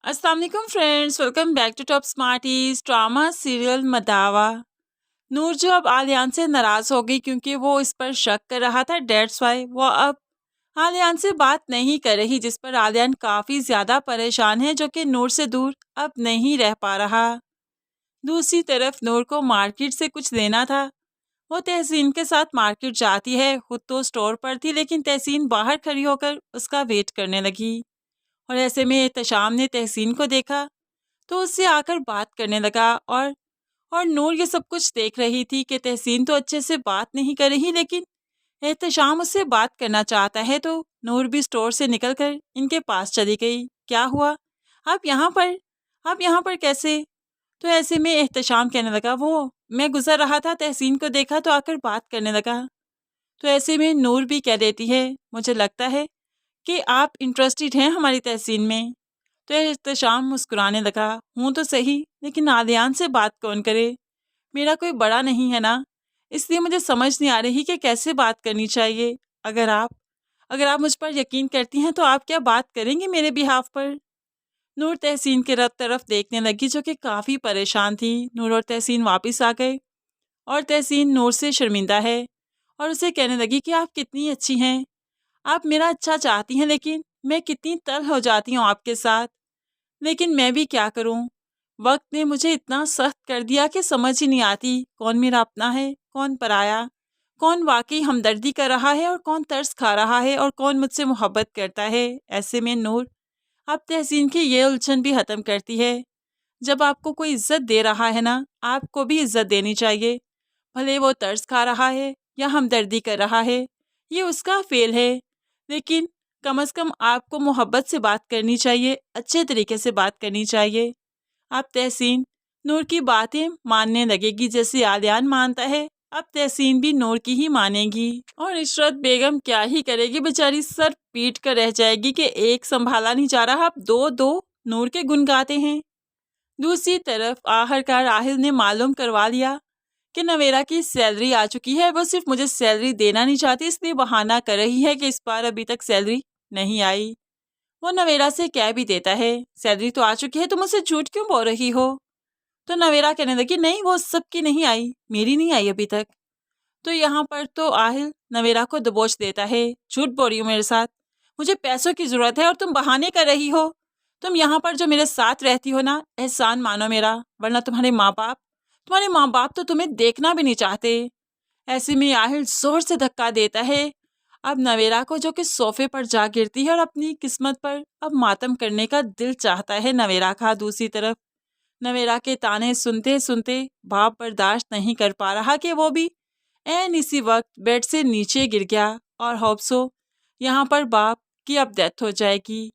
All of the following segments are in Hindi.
अस्सलाम वालेकुम friends, welcome back to Top Smarties. Drama serial Mudawa. Noor जो अब आलियान से नाराज हो गई क्योंकि वो इस पर शक कर रहा था। डेट्स वाई वो अब आलियान से बात नहीं कर रही, जिस पर आलियान काफी ज्यादा परेशान है, जो कि नूर से दूर अब नहीं रह पा रहा। दूसरी तरफ नूर को मार्केट से कुछ लेना था। वो तहसीन के साथ मार्केट जाती है। खुद तो स्टोर पर थी, लेकिन तहसीन बाहर खड़ी होकर उसका वेट करने लगी। और ऐसे में एहतशाम ने तहसीन को देखा तो उससे आकर बात करने लगा। और नूर ये सब कुछ देख रही थी कि तहसीन तो अच्छे से बात नहीं कर रही, लेकिन एहतशाम उससे बात करना चाहता है। तो नूर भी स्टोर से निकलकर इनके पास चली गई। क्या हुआ, आप यहाँ पर आप यहाँ पर कैसे? तो ऐसे में एहतशाम कहने लगा, वो मैं गुजर रहा था, तहसीन को देखा तो आकर बात करने लगा। तो ऐसे में नूर भी कह देती है, मुझे लगता है कि आप इंटरेस्टेड हैं हमारी तहसीन में। तो एहतशाम मुस्कुराने लगा, हूँ तो सही, लेकिन आलियान से बात कौन करे? मेरा कोई बड़ा नहीं है ना, इसलिए मुझे समझ नहीं आ रही कि कैसे बात करनी चाहिए। अगर आप अगर आप मुझ पर यकीन करती हैं तो आप क्या बात करेंगी मेरे बिहाफ पर? नूर तहसीन के रब तरफ देखने लगी, जो कि काफ़ी परेशान थी। नूर और तहसीन वापस आ गए और तहसीन नूर से शर्मिंदा है और उसे कहने लगी कि आप कितनी अच्छी हैं, आप मेरा अच्छा चाहती हैं, लेकिन मैं कितनी तल्ख हो जाती हूँ आपके साथ। लेकिन मैं भी क्या करूं? वक्त ने मुझे इतना सख्त कर दिया कि समझ ही नहीं आती कौन मेरा अपना है, कौन पराया, कौन वाकई हमदर्दी कर रहा है और कौन तरस खा रहा है और कौन मुझसे मोहब्बत करता है। ऐसे में नूर अब तहसीन की ये उलझन भी ख़त्म करती है। जब आपको कोई इज्जत दे रहा है ना, आपको भी इज्जत देनी चाहिए। भले वो तरस खा रहा है या हमदर्दी कर रहा है, ये उसका फेल है, लेकिन कम से कम आपको मोहब्बत से बात करनी चाहिए, अच्छे तरीके से बात करनी चाहिए। अब तहसीन नूर की बातें मानने लगेगी, जैसे आलियान मानता है। अब तहसीन भी नूर की ही मानेगी और इशरत बेगम क्या ही करेगी, बेचारी सर पीट कर रह जाएगी कि एक संभाला नहीं जा रहा, अब दो दो नूर के गुन गाते हैं। दूसरी तरफ आखिरकार आहिल ने मालूम करवा लिया कि नवेरा की सैलरी आ चुकी है। वो सिर्फ मुझे सैलरी देना नहीं चाहती, इसलिए बहाना कर रही है कि इस बार अभी तक सैलरी नहीं आई। वो नवेरा से कह भी देता है, सैलरी तो आ चुकी है, तुम मुझसे झूठ क्यों बोल रही हो? तो नवेरा कहने लगी, नहीं वो सबकी नहीं आई, मेरी नहीं आई अभी तक। तो यहाँ पर तो आहिल नवेरा को दबोच देता है, झूठ बोल रही हो मेरे साथ, मुझे पैसों की ज़रूरत है और तुम बहाने कर रही हो। तुम यहाँ पर जो मेरे साथ रहती हो ना, एहसान मानो मेरा, वरना तुम्हारे माँ बाप तो तुम्हें देखना भी नहीं चाहते। ऐसे में आहिल जोर से धक्का देता है अब नवेरा को, जो कि सोफे पर जा गिरती है और अपनी किस्मत पर अब मातम करने का दिल चाहता है नवेरा का। दूसरी तरफ नवेरा के ताने सुनते सुनते बाप बर्दाश्त नहीं कर पा रहा कि वो भी ऐन इसी वक्त बेड से नीचे गिर गया और होप्सो यहाँ पर बाप की अब डेथ हो जाएगी।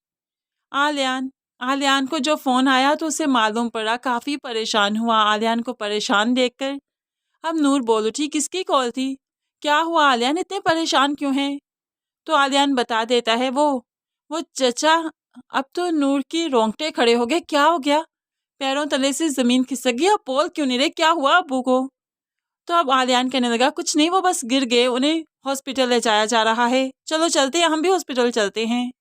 आलियान आलियान को जो फ़ोन आया तो उसे मालूम पड़ा, काफ़ी परेशान हुआ। आलियान को परेशान देखकर अब नूर बोल उठी, किसकी कॉल थी? क्या हुआ आलियान, इतने परेशान क्यों हैं? तो आलियान बता देता है, वो चचा। अब तो नूर की रोंगटे खड़े हो गए, क्या हो गया? पैरों तले से ज़मीन खिसक गई, अब बोल क्यों नहीं रहे, क्या हुआ अब्बू को? तो अब आलियान कहने लगा, कुछ नहीं, वो बस गिर गए, उन्हें हॉस्पिटल ले जाया जा रहा है, चलो चलते हैं, हम भी हॉस्पिटल चलते हैं।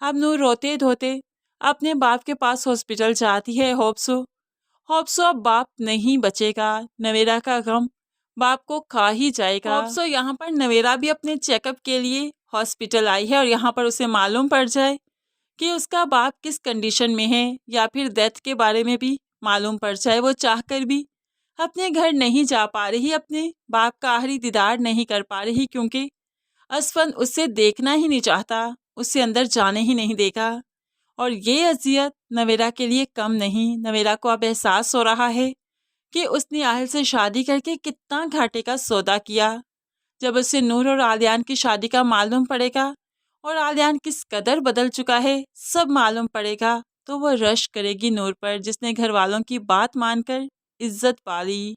अब नूर रोते धोते अपने बाप के पास हॉस्पिटल जाती है। होप्सो अब बाप नहीं बचेगा, नवेरा का गम बाप को खा ही जाएगा। होप्सो यहाँ पर नवेरा भी अपने चेकअप के लिए हॉस्पिटल आई है और यहाँ पर उसे मालूम पड़ जाए कि उसका बाप किस कंडीशन में है, या फिर डेथ के बारे में भी मालूम पड़ जाए। वो चाहकर भी अपने घर नहीं जा पा रही, अपने बाप का आखिरी दीदार नहीं कर पा रही, क्योंकि असफन उससे देखना ही नहीं चाहता, उससे अंदर जाने ही नहीं देगा। और ये अजियत नवेरा के लिए कम नहीं। नवेरा को अब एहसास हो रहा है कि उसने आहिल से शादी करके कितना घाटे का सौदा किया। जब उसे नूर और आलियान की शादी का मालूम पड़ेगा और आलियान किस कदर बदल चुका है सब मालूम पड़ेगा, तो वह रश करेगी नूर पर, जिसने घर वालों की बात मानकर इज्जत पा ली।